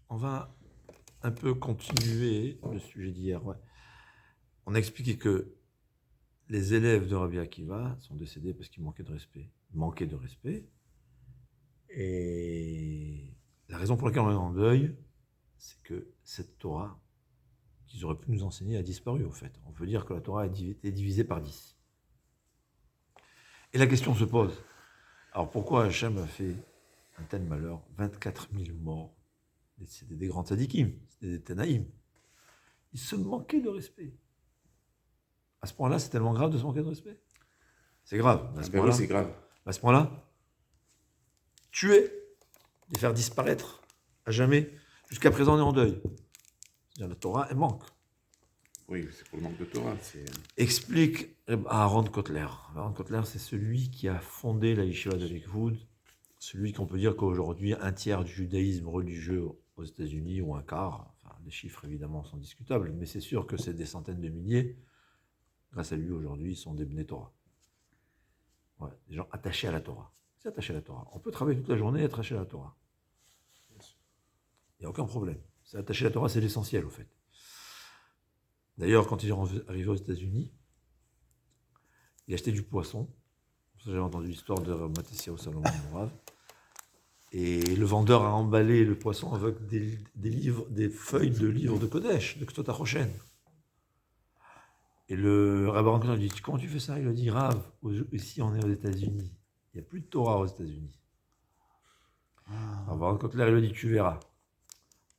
On va un peu continuer le sujet d'hier. Ouais. On a expliqué que les élèves de Rabbi Akiva sont décédés parce qu'ils manquaient de respect. Manquaient de respect. Et la raison pour laquelle on est en deuil, c'est que cette Torah qu'ils auraient pu nous enseigner a disparu, au fait. On peut dire que la Torah a été divisée par 10. Et la question se pose, alors pourquoi Hachem a fait un tel malheur, 24 000 morts? C'était des grands tzadikim, c'était des Tanaïm. Ils se manquaient de respect. À ce point-là, c'est tellement grave de se manquer de respect. C'est grave. À ce Ben oui, c'est grave. À ce point-là, tuer, les faire disparaître à jamais. Jusqu'à présent, on est en deuil. C'est-à-dire la Torah, elle manque. Oui, c'est pour le manque de Torah. Explique Aaron Kotler. Aaron Kotler, c'est celui qui a fondé la Yeshiva de Lakewood, celui qu'on peut dire qu'aujourd'hui, un tiers du judaïsme religieux aux États-Unis, ou un quart, enfin, les chiffres évidemment sont discutables, mais c'est sûr que c'est des centaines de milliers. Grâce à lui, aujourd'hui, ils sont des Bnei Torah. Ouais, des gens attachés à la Torah. C'est attaché à la Torah. On peut travailler toute la journée et être attaché à la Torah. Il n'y a aucun problème. C'est attaché à la Torah, c'est l'essentiel, au fait. D'ailleurs, quand il est arrivé aux États-Unis, il achetait du poisson. J'avais entendu l'histoire de Matessia au Salomon Mourav. Et le vendeur a emballé le poisson avec des feuilles de livres de Kodesh, de Ktot HaChoshen. Et le rabbin lui dit, comment tu fais ça? Il lui dit, Rav, ici on est aux États-Unis. Il n'y a plus de Torah aux États-Unis. Alors Kotler, il lui dit, tu verras.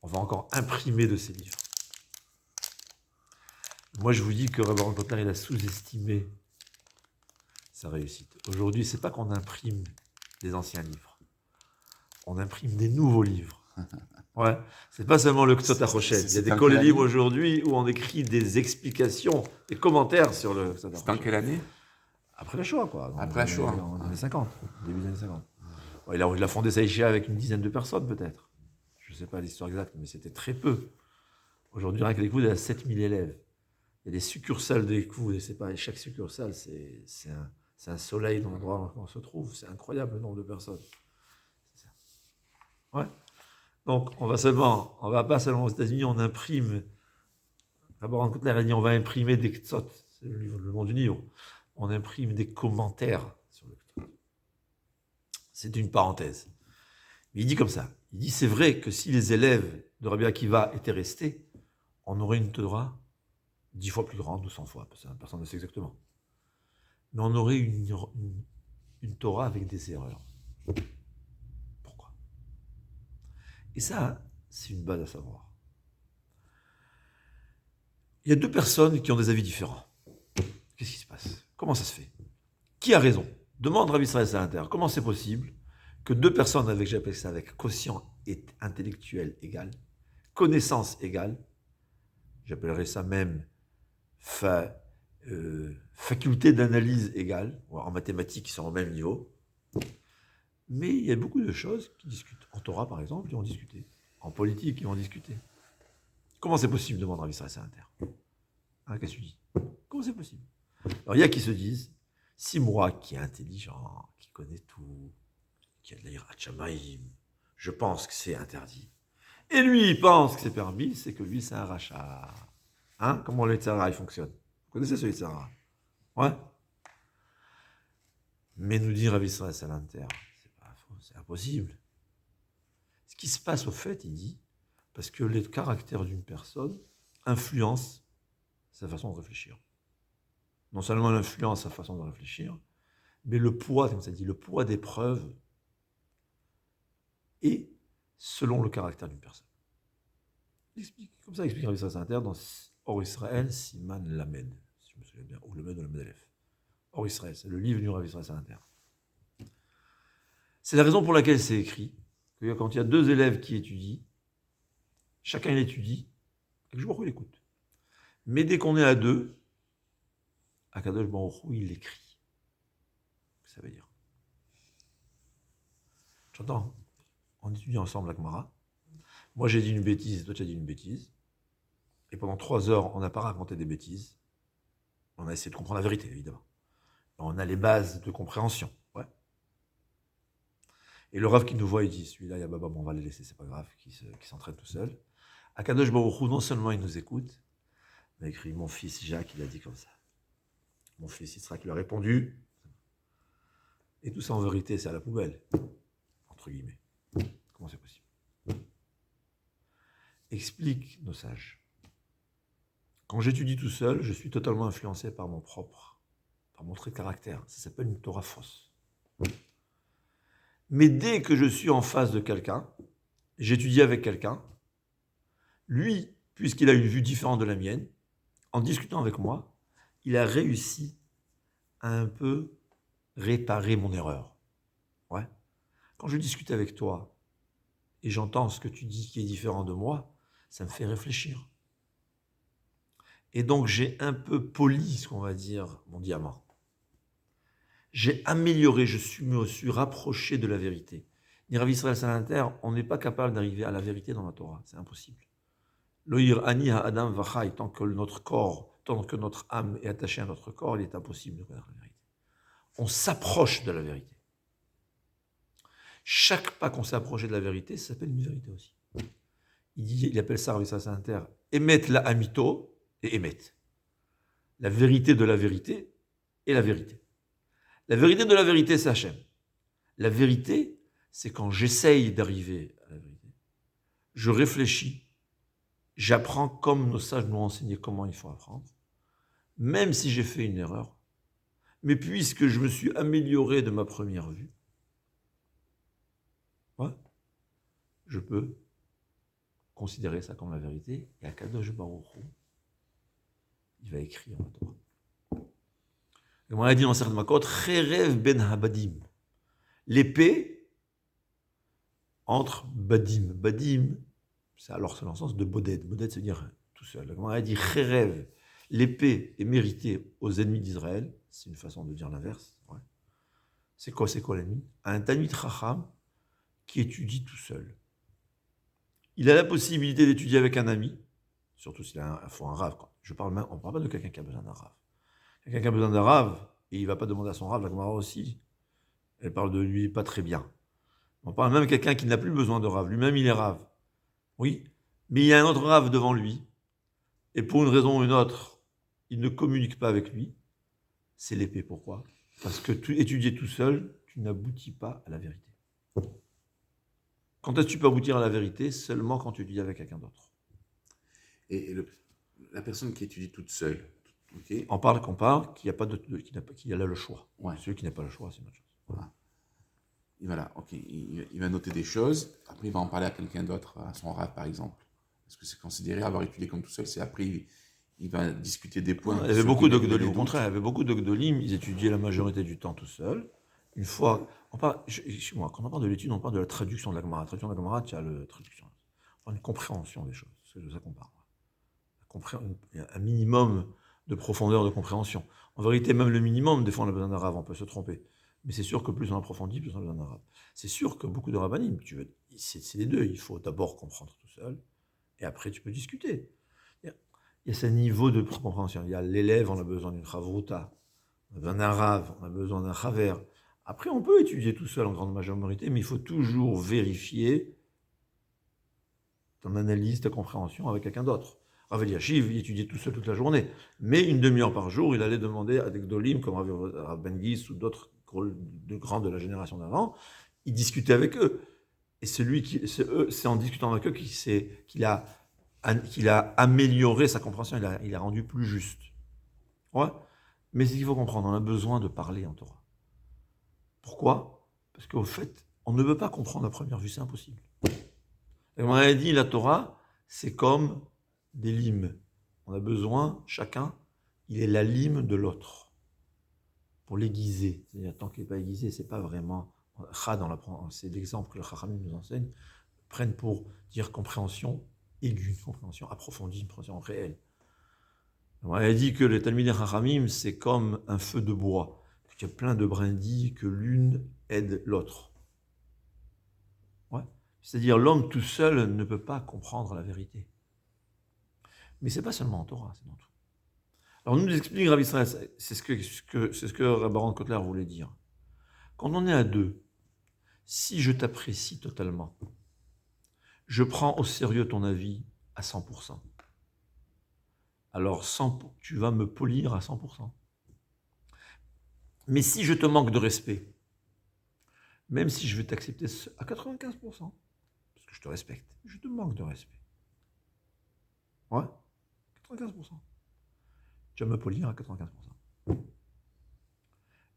On va encore imprimer de ces livres. Moi, je vous dis que Rabbi Kotler, il a sous-estimé sa réussite. Aujourd'hui, c'est pas qu'on imprime des anciens livres. On imprime des nouveaux livres. Ouais, c'est pas seulement le Ktot HaChoshen. Il y a des collègues aujourd'hui où on écrit des explications, des commentaires sur le Ktot HaChoshen. C'est en quelle année? Après la Shoah, quoi. Après la Shoah. En années 50, début des années 50. Ouais, il a fondé sa yeshiva avec une dizaine de personnes, peut-être. Je ne sais pas l'histoire exacte, mais c'était très peu. Aujourd'hui, rien que les Lakewood, il y a 7000 élèves. Il y a des succursales de Lakewood, et c'est pas, chaque succursale, c'est un soleil dans l'endroit où on se trouve. C'est incroyable le nombre de personnes. C'est ça. Ouais. Donc, on va pas seulement aux États-Unis, on imprime. D'abord, en Kotler a dit on va imprimer des ktsot, c'est le nom du livre. On imprime des commentaires sur le ktsot. C'est une parenthèse. Mais il dit comme ça. Il dit c'est vrai que si les élèves de Rabbi Akiva étaient restés, on aurait une Torah 10 fois plus grande ou 100 fois, personne ne sait exactement. Mais on aurait une Torah avec des erreurs. Pourquoi? Et ça, c'est une base à savoir. Il y a deux personnes qui ont des avis différents. Qu'est-ce qui se passe? Comment ça se fait? Qui a raison? Demande Rabbi Israël Salanter. Comment c'est possible que deux personnes avec, j'appelle ça avec quotient intellectuel égal, connaissance égale, j'appellerais ça même faculté d'analyse égale, en mathématiques, ils sont au même niveau, mais il y a beaucoup de choses qui discutent. En Torah, par exemple, ils vont discuter. En politique, ils vont discuter. Comment c'est possible? Demande Rabbi Israël Salanter. Hein, qu'est-ce que tu dis? Comment c'est possible? Alors, il y a qui se disent, si moi, qui est intelligent, qui connaît tout, qui a de l'Irat Shamaïm, je pense que c'est interdit. Et lui, il pense que c'est permis, c'est que lui, c'est un rachat. Hein? Comment le Yitzhara, il fonctionne? Vous connaissez ce Yitzhara? Ouais? Mais nous dit Rabbi Israël Salanter, c'est pas faux, c'est impossible. Ce qui se passe au fait, il dit, parce que le caractère d'une personne influence sa façon de réfléchir. Non seulement l'influence sa façon de réfléchir, mais le poids, comme ça dit, le poids des preuves est selon le caractère d'une personne. Comme ça, explique Rabbi Israël Salanter dans Or Israël, Siman Lamed, si je me souviens bien, ou le Lamed de Lamed Aleph. Or Israël, c'est le livre du Rabbi Israël Salanter. C'est la raison pour laquelle c'est écrit que quand il y a deux élèves qui étudient, chacun il étudie, et je il écoute. Mais dès qu'on est à deux, Akadosh Baruch Hu, il écrit. Ça veut dire. J'entends, on étudie ensemble la Gemara. Moi j'ai dit une bêtise, toi tu as dit une bêtise. Et pendant 3 heures, on n'a pas raconté des bêtises. On a essayé de comprendre la vérité, évidemment. On a les bases de compréhension. Ouais. Et le Rav qui nous voit, il dit, celui-là, il y a Baba, bon, on va le laisser, c'est pas grave, qui s'entraîne tout seul. Akadosh Baruch Hu, non seulement il nous écoute, mais il a écrit, mon fils Jacques, il a dit comme ça. Mon fils Yitzhak, il a répondu. Et tout ça, en vérité, c'est à la poubelle, entre guillemets. Comment c'est possible? Explique nos sages. Quand j'étudie tout seul, je suis totalement influencé par mon trait de caractère. Ça s'appelle une Torah fausse. Mais dès que je suis en face de quelqu'un, j'étudie avec quelqu'un, lui, puisqu'il a une vue différente de la mienne, en discutant avec moi, il a réussi à un peu réparer mon erreur. Ouais. Quand je discute avec toi et j'entends ce que tu dis qui est différent de moi, ça me fait réfléchir. Et donc j'ai un peu poli, ce qu'on va dire, mon diamant. J'ai amélioré, me suis rapproché de la vérité. Ni Rav Israël Salanter, on n'est pas capable d'arriver à la vérité dans la Torah, c'est impossible. Loïr ani ha-adam vachai, tant que notre corps, tant que notre âme est attachée à notre corps, il est impossible de connaître la vérité. On s'approche de la vérité. Chaque pas qu'on s'est approché de la vérité, ça s'appelle une vérité aussi. Il appelle ça, Rav Israël Salanter, émet la amito et émet. La vérité de la vérité et la vérité. La vérité de la vérité, c'est Hachem. La vérité, c'est quand j'essaye d'arriver à la vérité. Je réfléchis, j'apprends comme nos sages nous ont enseigné comment il faut apprendre, même si j'ai fait une erreur. Mais puisque je me suis amélioré de ma première vue, ouais, je peux considérer ça comme la vérité. Et Akadosh Baruch Hu, il va écrire en Torah. Et on a dit dans certaines makot, Cherev ben habadim, l'épée entre badim. Badim, c'est dans le sens de boded. Boded, c'est dire tout seul. On a dit Cherev, l'épée est méritée aux ennemis d'Israël. C'est une façon de dire l'inverse. Ouais. C'est quoi l'ennemi? Un Talmid Chacham qui étudie tout seul. Il a la possibilité d'étudier avec un ami, surtout s'il faut un rave. On ne parle pas de quelqu'un qui a besoin d'un rave. Quelqu'un qui a besoin d'un rave, et il ne va pas demander à son rave, la Gemara aussi, elle parle de lui pas très bien. On parle même de quelqu'un qui n'a plus besoin de rave, lui-même il est rave. Oui, mais il y a un autre rave devant lui, et pour une raison ou une autre, il ne communique pas avec lui, c'est l'épée. Pourquoi? Parce que étudier tout seul, tu n'aboutis pas à la vérité. Quand est-ce que tu peux aboutir à la vérité? Seulement quand tu étudies avec quelqu'un d'autre. Et la personne qui étudie toute seule, okay. On parle qu'il y a là le choix. Ouais. Celui qui n'a pas le choix, c'est une autre chose. Voilà. Et voilà, ok. Il va noter des choses, après il va en parler à quelqu'un d'autre, à son rave par exemple. Est-ce que c'est considéré avoir étudié comme tout seul? C'est après, il va discuter des points. Il y avait beaucoup de Gdolim, au contraire, il y avait beaucoup de Gdolim, ils étudiaient la majorité du temps tout seuls. Une fois, quand on parle de l'étude, on parle de la traduction de la Gemara. La traduction de la Gemara, tu as la traduction. On parle d'une compréhension des choses, c'est de ça qu'on parle. Il y a un minimum de profondeur de compréhension. En vérité, même le minimum, des fois on a besoin d'un rave, on peut se tromper. Mais c'est sûr que plus on approfondit, plus on a besoin d'un rave. C'est sûr que beaucoup de rabbanim, c'est les deux. Il faut d'abord comprendre tout seul, et après tu peux discuter. Il y a ce niveau de compréhension. Il y a l'élève, on a besoin d'une chavruta, on a besoin d'un rave, on a besoin d'un chaver. Après, on peut étudier tout seul en grande majorité, mais il faut toujours vérifier ton analyse, ta compréhension avec quelqu'un d'autre. Rav Eliashiv, il étudiait tout seul toute la journée. Mais une demi-heure par jour, il allait demander à des gdolim, comme Rav Ben Gis ou d'autres grands de la génération d'avant, il discutait avec eux. Et c'est en discutant avec eux qu'il a amélioré sa compréhension, il a rendu plus juste. Ouais. Mais il faut comprendre, on a besoin de parler en Torah. Pourquoi? Parce qu'au fait, on ne peut pas comprendre à première vue, c'est impossible. Et on a dit, la Torah, c'est comme des limes. On a besoin, chacun, il est la lime de l'autre. Pour l'aiguiser. C'est-à-dire, tant qu'il n'est pas aiguisé, c'est pas vraiment... C'est l'exemple que le Chachamim nous enseigne, prennent pour dire compréhension aiguë, compréhension approfondie, compréhension réelle. On a dit que le Talmidei Chachamim, c'est comme un feu de bois. Il y a plein de brindilles que l'une aide l'autre. Ouais. C'est-à-dire, l'homme tout seul ne peut pas comprendre la vérité. Mais ce n'est pas seulement en Torah, c'est dans tout. Alors, nous explique Rav Israël, c'est ce que Rabbi Aaron Kotler voulait dire. Quand on est à deux, si je t'apprécie totalement, je prends au sérieux ton avis à 100%, alors tu vas me polir à 100%. Mais si je te manque de respect, même si je vais t'accepter à 95%, parce que je te respecte, je te manque de respect. Ouais, 95%. Tu vas me polir à 95%.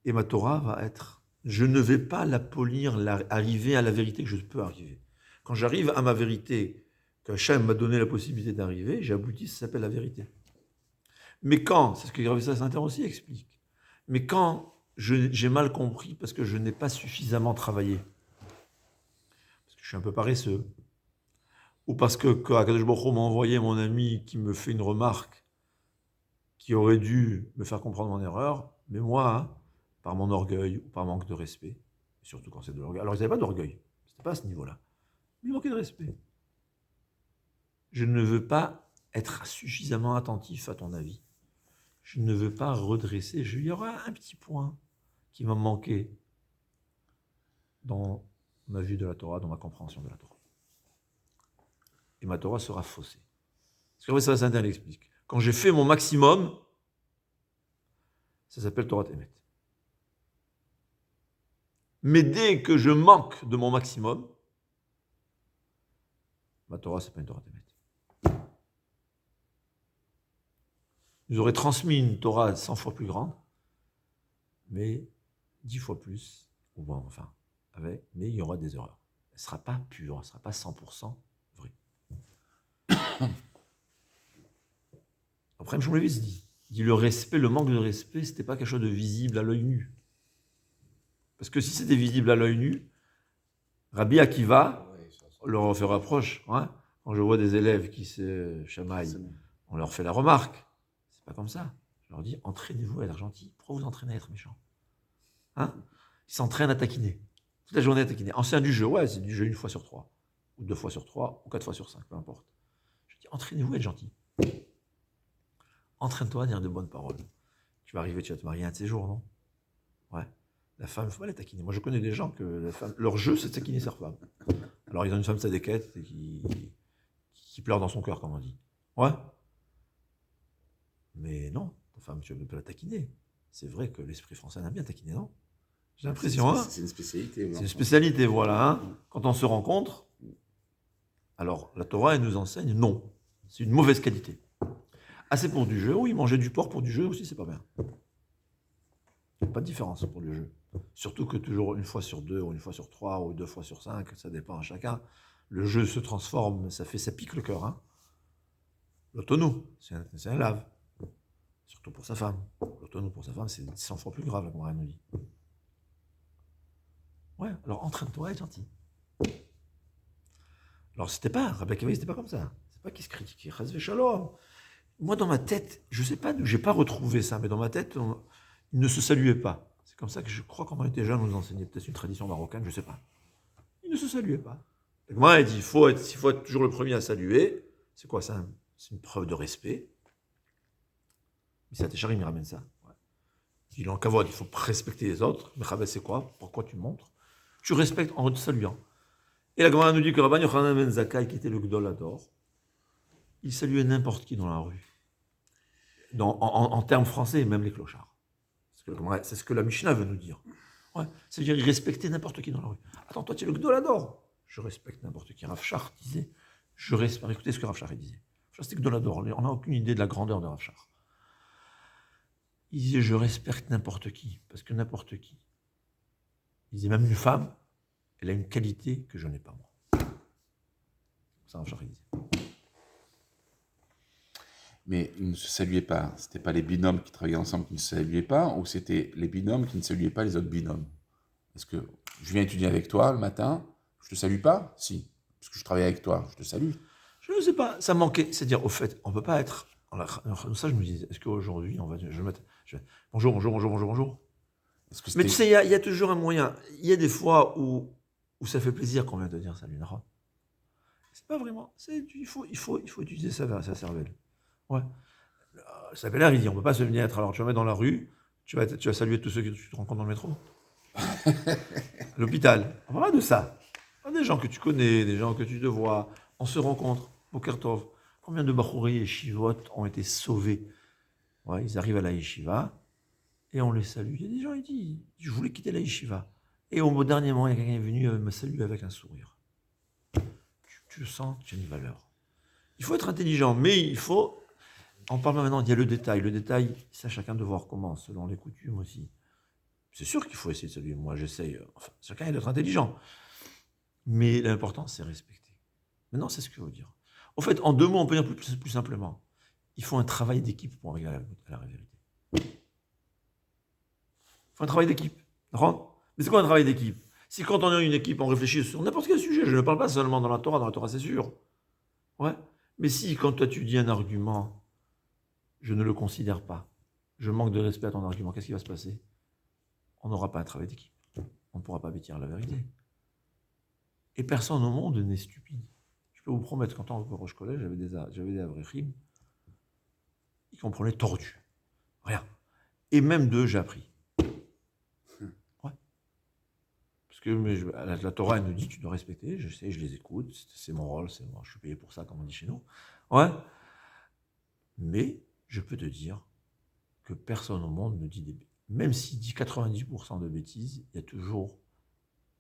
Et ma Torah va être, je ne vais pas la polir, arriver à la vérité que je peux arriver. Quand j'arrive à ma vérité, que Hachem m'a donné la possibilité d'arriver, j'ai abouti, ça s'appelle la vérité. Mais quand, c'est ce que Rav Sainter aussi explique, mais quand j'ai mal compris parce que je n'ai pas suffisamment travaillé, parce que je suis un peu paresseux, ou parce que Akadosh Baruch Hu m'a envoyé mon ami qui me fait une remarque qui aurait dû me faire comprendre mon erreur, mais moi, hein, par mon orgueil ou par manque de respect, surtout quand c'est de l'orgueil. Alors ils n'avaient pas d'orgueil, c'était pas à ce niveau-là, mais ils manquaient de respect. Je ne veux pas être suffisamment attentif à ton avis. Je ne veux pas redresser. Il y aura un petit point qui va me manquer dans ma vue de la Torah, dans ma compréhension de la Torah. Et ma Torah sera faussée. Parce que ça, Saint-Denis l'explique. Quand j'ai fait mon maximum, ça s'appelle Torah Emet. Mais dès que je manque de mon maximum, ma Torah, c'est pas une Torah Emet. Ils auraient transmis une Torah 100 fois plus grande, mais 10 fois plus, ou bon, enfin, mais il y aura des erreurs. Elle ne sera pas pure, elle ne sera pas 100% vraie. Après, Shmuel dit le respect, le manque de respect, ce n'était pas quelque chose de visible à l'œil nu. Parce que si c'était visible à l'œil nu, Rabbi Akiva leur fait reproche. Hein, quand je vois des élèves qui se chamaillent, on leur fait la remarque. C'est pas comme ça. Je leur dis, entraînez-vous à être gentil. Pourquoi vous entraînez à être méchant? Hein? Ils s'entraînent à taquiner. Toute la journée à taquiner. Ancien du jeu, ouais, c'est du jeu 1 fois sur 3. Ou 2 fois sur 3, ou 4 fois sur 5, peu importe. Je dis, entraînez-vous à être gentil. Entraîne-toi à dire de bonnes paroles. Tu vas arriver, tu vas te marier un de ces jours, non? Ouais. La femme, il ne faut pas la taquiner. Moi, je connais des gens que la femme, leur jeu, c'est de taquiner sa femme. Alors, ils ont une femme sadéquette et qui pleure dans son cœur, comme on dit. Ouais. Mais non, ta femme, tu ne peux la taquiner. C'est vrai que l'esprit français aime bien taquiner, non? J'ai l'impression, hein? C'est une spécialité. C'est une spécialité, voilà. Hein, quand on se rencontre, alors la Torah, elle nous enseigne non. C'est une mauvaise qualité. Ah, c'est pour du jeu? Oui, manger du porc pour du jeu aussi, c'est pas bien. Il n'y a pas de différence pour le jeu. Surtout que toujours 1 fois sur 2, ou 1 fois sur 3, ou 2 fois sur 5, ça dépend à chacun. Le jeu se transforme, ça pique le cœur. Hein. L'autonou, c'est un lave. Surtout pour sa femme. L'autonou pour sa femme, c'est 100 fois plus grave, comme Ryan nous dit. Ouais, alors entraîne-toi à être gentil. Alors Rabbi Akiva, c'était pas comme ça. C'est pas qu'il se critiquait. Chazvé shalom. Moi, dans ma tête, je sais pas, j'ai pas retrouvé ça, mais dans ma tête, ils ne se saluaient pas. C'est comme ça que je crois, quand on était jeunes, on nous enseignait peut-être une tradition marocaine, je sais pas. Ils ne se saluaient pas. Et moi, il dit, s'il faut être toujours le premier à saluer, c'est quoi ça? C'est une preuve de respect. Mais ça, Técharim, il ramène ça. Ouais. Il en kavod, il faut respecter les autres. Mais Chabès, c'est quoi? Pourquoi tu montres? Tu respectes en te saluant. Et la Gemara nous dit que Rabban Yochanan ben Zakkai, qui était le Gdol Hador, il saluait n'importe qui dans la rue. En termes français, même les clochards. C'est ce que la Mishnah veut nous dire. Ouais, c'est-à-dire, il respectait n'importe qui dans la rue. Attends, toi, tu es le Gdol Hador. Je respecte n'importe qui. Rav Shach disait, je respecte. Écoutez ce que Rav Shach disait. C'était Gdol Hador. On n'a aucune idée de la grandeur de Rav Shach. Il disait, je respecte n'importe qui. Parce que n'importe qui. Il disait, même une femme, elle a une qualité que je n'ai pas, moi. Ça, Rav Shach disait. Mais ils ne se saluaient pas. C'était pas les binômes qui travaillaient ensemble qui ne se saluaient pas, ou c'était les binômes qui ne saluaient pas les autres binômes? Est-ce que je viens étudier avec toi le matin, je te salue pas? Si. Parce que je travaille avec toi, je te salue. Je ne sais pas, ça manquait. C'est-à-dire, au fait, on ne peut pas être... Alors, ça, je me disais, est-ce qu'aujourd'hui, bonjour, bonjour, bonjour, bonjour, bonjour. Mais tu sais, il y a toujours un moyen. Il y a des fois où ça fait plaisir qu'on vient te dire salut, Nara. C'est pas vraiment... Il faut utiliser sa cervelle. Ouais. Ça fait l'air, il dit, on ne peut pas se venir être. Alors, tu vas mettre dans la rue, tu vas saluer tous ceux que tu te rencontres dans le métro. À l'hôpital. On parle de ça. Pas des gens que tu connais, des gens que tu te vois. On se rencontre. Boker Tov. Combien de Bachouri et Shivot ont été sauvés? Ouais, ils arrivent à la yeshiva et on les salue. Il y a des gens qui disent, je voulais quitter la yeshiva. Et au dernier moment, il y a quelqu'un qui est venu me saluer avec un sourire. Tu le sens, tu as une valeur. Il faut être intelligent, mais il faut... On parle maintenant, il y a le détail. Le détail, c'est à chacun de voir comment, selon les coutumes aussi. C'est sûr qu'il faut essayer de saluer. Moi, j'essaye. Enfin, chacun est d'être intelligent. Mais l'important, c'est respecter. Maintenant, c'est ce que je veux dire. En fait, en 2 mots, on peut dire plus simplement. Il faut un travail d'équipe pour arriver à la vérité. Il faut un travail d'équipe. D'accord ? Mais c'est quoi un travail d'équipe? Si quand on est une équipe, on réfléchit sur n'importe quel sujet, je ne parle pas seulement dans la Torah c'est sûr. Ouais. Mais si quand toi tu dis un argument, je ne le considère pas, je manque de respect à ton argument, qu'est-ce qui va se passer? On n'aura pas un travail d'équipe. On ne pourra pas bâtir la vérité. Et personne au monde n'est stupide. Je peux vous promettre qu'en tant que Roche Collège, j'avais des avrechim, ils comprenaient tordu. Rien. Et même d'eux, j'ai appris. Ouais. Parce que la Torah, elle nous dit, tu dois respecter, je sais, je les écoute, c'est mon rôle, je suis payé pour ça, comme on dit chez nous. Ouais. Mais je peux te dire que personne au monde ne dit des bêtises. Même s'il dit 90% de bêtises, il y a toujours,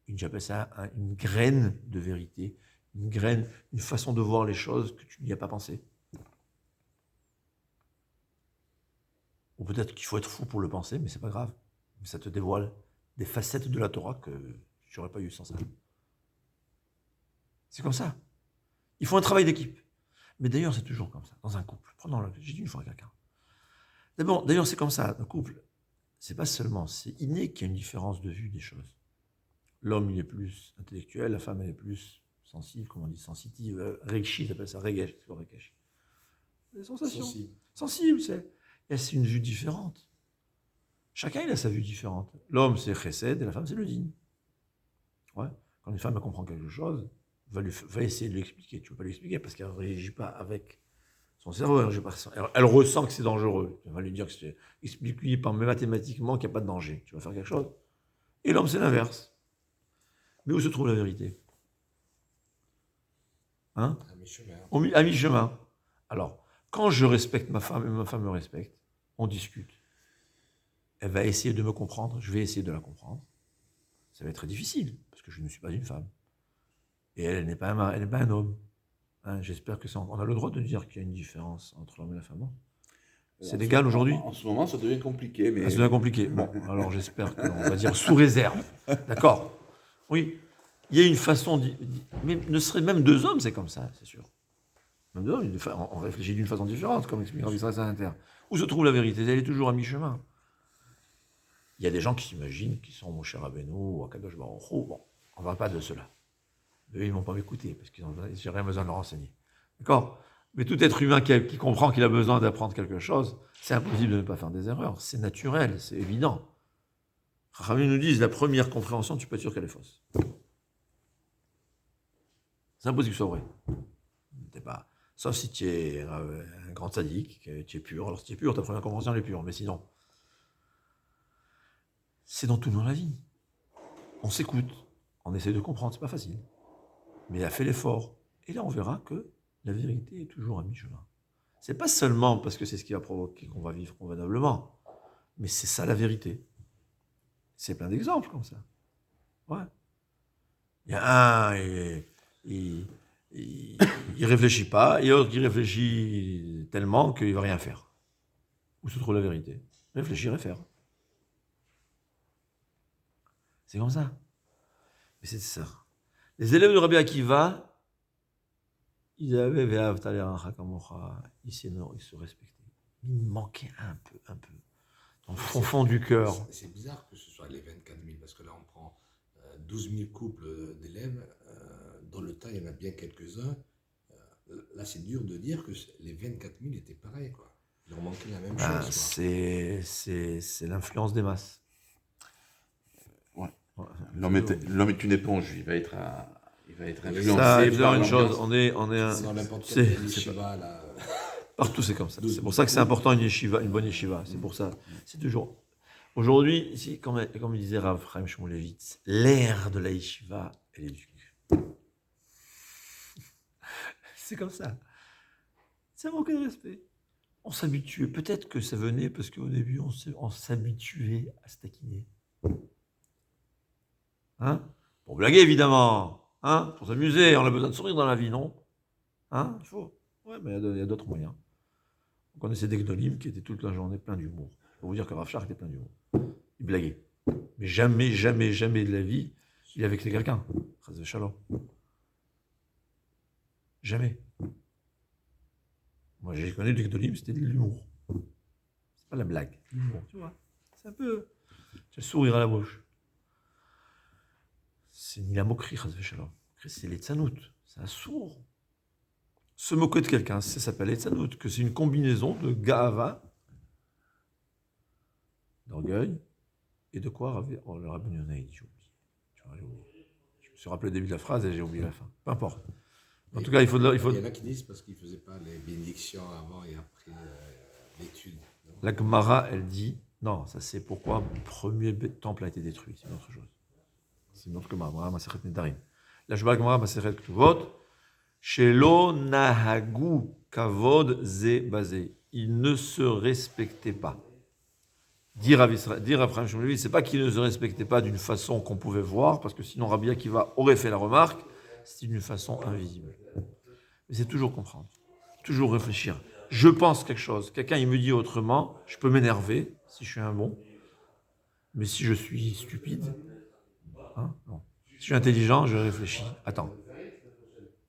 j'appelle ça une graine de vérité, une graine, une façon de voir les choses que tu n'y as pas pensé. Ou peut-être qu'il faut être fou pour le penser, mais c'est pas grave. Ça te dévoile des facettes de la Torah que tu n'aurais pas eu sans ça. C'est comme ça. Il faut un travail d'équipe. Mais d'ailleurs, c'est toujours comme ça, dans un couple. J'ai dit une fois à quelqu'un. D'ailleurs, c'est comme ça, un couple. C'est pas seulement, c'est inné qu'il y a une différence de vue des choses. L'homme, il est plus intellectuel, la femme, elle est plus sensible, comment on dit, sensitive, regesh, ils appellent ça regesh, c'est quoi regesh? Des sensations. Sensible, c'est une vue différente. Chacun, il a sa vue différente. L'homme, c'est chesed, et la femme, c'est le din. Ouais. Quand une femme elle comprend quelque chose, va essayer de l'expliquer. Tu ne peux pas l'expliquer parce qu'elle ne réagit pas avec son cerveau. Elle ressent que c'est dangereux. Tu vas lui dire que c'est... Explique-lui mathématiquement qu'il n'y a pas de danger. Tu vas faire quelque chose. Et l'homme, c'est l'inverse. Mais où se trouve la vérité? Hein? À mi-chemin. À mi-chemin. Alors, quand je respecte ma femme et ma femme me respecte, on discute. Elle va essayer de me comprendre, je vais essayer de la comprendre. Ça va être très difficile, parce que je ne suis pas une femme. Et elle n'est pas un homme. Hein, j'espère que ça... On a le droit de dire qu'il y a une différence entre l'homme et la femme. Non, c'est légal aujourd'hui? En ce moment, ça devient compliqué. Mais... Ça devient compliqué. Bon, alors j'espère qu'on va dire sous réserve. D'accord? Oui. Il y a une façon... Mais ne serait même 2 hommes, c'est comme ça, c'est sûr. Même 2 hommes, on réfléchit d'une façon différente, comme explique Rabbi Israël Saint-Inter. Où se trouve la vérité? Elle est toujours à mi-chemin. Il y a des gens qui s'imaginent qu'ils sont Moshe Rabbeinu ou Akadosh Baruch Hu. Bon, on ne parle pas de cela. Eux, ils ne vont pas m'écouter parce qu'ils n'ont rien besoin de leur enseigner. D'accord? Mais tout être humain qui comprend qu'il a besoin d'apprendre quelque chose, c'est impossible de ne pas faire des erreurs. C'est naturel, c'est évident. Chachamim nous disent, la première compréhension, tu peux être sûr qu'elle est fausse. C'est impossible que ce soit vrai. Sauf si tu es un grand sadique, que tu es pur. Alors si tu es pur, ta première compréhension elle est pure. Mais sinon, c'est dans tout dans la vie. On s'écoute, on essaie de comprendre, c'est pas facile. Mais elle a fait l'effort. Et là, on verra que la vérité est toujours à mi-chemin. C'est pas seulement parce que c'est ce qui va provoquer qu'on va vivre convenablement, mais c'est ça la vérité. C'est plein d'exemples comme ça. Ouais. Il y a un, il réfléchit pas, et l'autre qui réfléchit tellement qu'il va rien faire. Où se trouve la vérité? Réfléchir et faire. C'est comme ça. Mais c'est ça. Les élèves de Rabbi Akiva, ils avaient ils se respectaient. Il manquait un peu. Dans le fond du cœur. C'est bizarre que ce soit les 24 000, parce que là on prend 12 000 couples d'élèves, dans le tas il y en a bien quelques-uns. Là c'est dur de dire que les 24 000 étaient pareils, quoi. Il leur manquait la même chose. C'est l'influence des masses. Ouais. L'homme est une éponge, il va être influencé. Ça, une chose, on est dans n'importe quel yeshiva, là. Partout c'est comme ça. C'est pour ça que c'est important une bonne yeshiva. C'est pour ça. C'est toujours. Aujourd'hui, ici, comme disait Rav Chaim Shmulevitz, l'ère de la yeshiva, elle est duque. C'est comme ça. C'est un manque de respect. On s'habituait. Peut-être que ça venait parce qu'au début, on s'habituait à se taquiner. Hein? Pour blaguer, évidemment. Hein? Pour s'amuser. On a besoin de sourire dans la vie, non? Hein? Il faut. Ouais, mais il y a d'autres moyens. On connaissait des gnolim qui étaient toute la journée plein d'humour. Je peux vous dire que Rav Shach était plein d'humour. Il blaguait. Mais jamais, jamais, jamais de la vie, il avait avec quelqu'un. Chas v'shalom. Jamais. Moi, j'ai connu des gnolim, c'était de l'humour. C'est pas la blague, l'humour, tu vois. C'est un peu. J'ai le sourire à la bouche. C'est ni la moquerie, chas v'shalom. C'est les tzanout. C'est un sourd. Se moquer de quelqu'un, ça s'appelle les tzanout, que c'est une combinaison de ga'ava, d'orgueil, et de quoi le Rabbi Yonah, j'ai oublié. Je me suis rappelé le début de la phrase et j'ai oublié la fin. Peu importe. En tout cas, il faut... Il y en a qui disent parce qu'ils ne faisaient pas les bénédictions avant et après l'étude. La Gemara, elle dit... Non, ça c'est pourquoi le premier temple a été détruit. C'est une autre chose. C'est une autre Gemara, Masechet Nedarim. Là, je vois la Gemara, Masechet Ketuvot. Shelo nahagu kavod ze bazé. Ils ne se respectaient pas. Dire à Chaim Shmulevitz, c'est pas qu'ils ne se respectaient pas d'une façon qu'on pouvait voir, parce que sinon Rabbi Akiva aurait fait la remarque, c'est d'une façon invisible. Mais c'est toujours comprendre, toujours réfléchir. Je pense quelque chose, quelqu'un il me dit autrement, je peux m'énerver si je suis un bon, mais si je suis stupide, non. Si je suis intelligent, je réfléchis. Attends,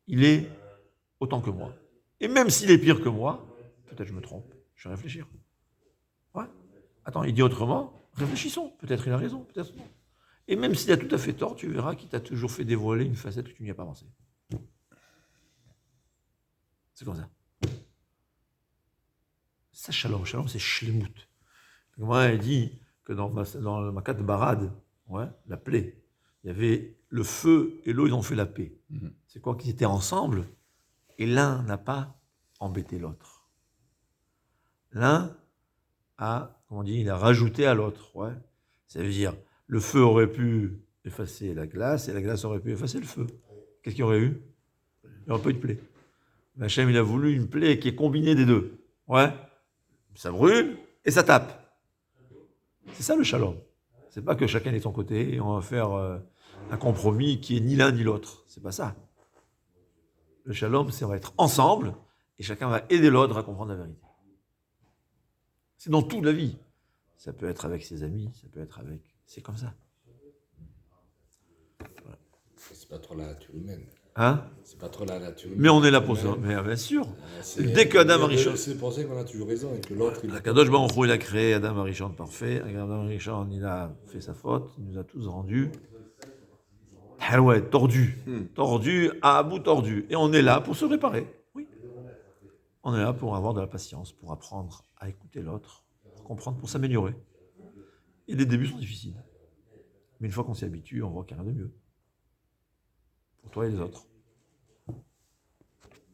il est autant que moi. Et même s'il est pire que moi, peut-être je me trompe, je vais réfléchir. Ouais. Attends, il dit autrement, réfléchissons. Peut-être il a raison, peut-être non. Et même s'il a tout à fait tort, tu verras qu'il t'a toujours fait dévoiler une facette que tu n'y as pas pensé. C'est comme ça. Ça, shalom, c'est shlemut. Moi, elle dit que dans le Makat Barad, ouais, la plaie, il y avait le feu et l'eau, ils ont fait la paix. C'est quoi qu'ils étaient ensemble et l'un n'a pas embêté l'autre. L'un a, comment on dit, il a rajouté à l'autre. Ouais. Ça veut dire, le feu aurait pu effacer la glace et la glace aurait pu effacer le feu. Qu'est-ce qu'il y aurait eu? Il n'y aurait pas eu de plaie. Mais Hachem, il a voulu une plaie qui est combinée des deux. Ouais. Ça brûle et ça tape. C'est ça le shalom. C'est pas que chacun est de son côté et on va faire un compromis qui est ni l'un ni l'autre. C'est pas ça. Le shalom, c'est on va être ensemble et chacun va aider l'autre à comprendre la vérité. C'est dans toute la vie. Ça peut être avec ses amis, ça peut être avec... C'est comme ça. Voilà. C'est pas trop la nature humaine. Hein? C'est pas trop la nature humaine. Mais on est là pour ça. Mais bien sûr. Dès que Adam Arishon... C'est pour ça qu'on a toujours raison et que l'autre... Kadosh Baruch Hu, il a créé Adam Arishon parfait. Adam Arishon, il a fait sa faute. Il nous a tous rendus... Ah ouais, tordu. Tordu, à bout tordu. Et on est là pour se réparer. Oui. On est là pour avoir de la patience, pour apprendre à écouter l'autre, pour comprendre, pour s'améliorer. Et les débuts sont difficiles. Mais une fois qu'on s'y habitue, on voit qu'il n'y a rien de mieux. Pour toi et les autres.